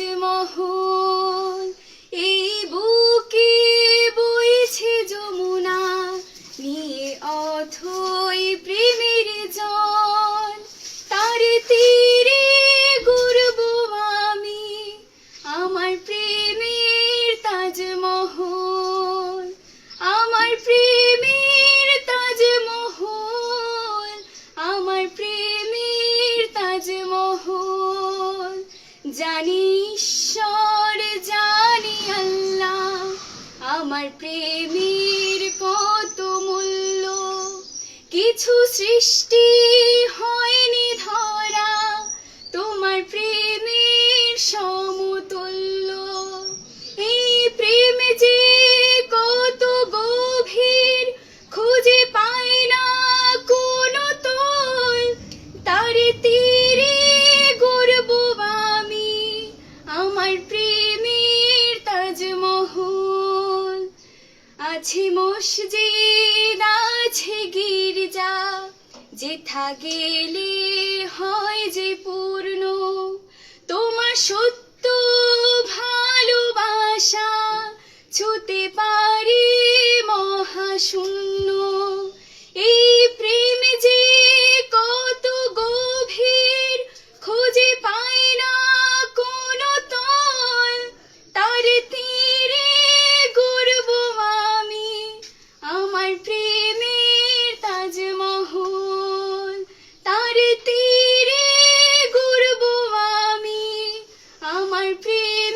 তাজমহল। এই বুকে বইছে যমুনা, নিয়ে অথই প্রেমের জল। তার তীরে ঘুরব আমি, আমার প্রেমের তাজমহল, আমার প্রেমের তাজমহল, আমার প্রেমের তাজমহল। জানি ঈশ্বর, জানি আল্লাহ, আমার প্রেমের কত মূল্য। কিছু সৃষ্টি হয়নি ধরা তোমার প্রেমের সমতুল্য। এই প্রেম যে কত গভীর, খুঁজে পাই না কোনো তল। তার তীরে ঘুরব আমি, আমার প্রেমের তাজমহল। আছে মসজিদ, আছে গির্জা, যেথা গেলে হয় যে পূর্ণ তোমার সত্য ভালোবাসা, ছুতে পারি মহাশূন্য। এই প্রেম যে কত গভীর, খুঁজে পাই না কোনো তল। তার তীরে ঘুরব আমি, আমার প্রেমের তাজমহল। তার তীরে ঘুরব আমি, আমার প্রেম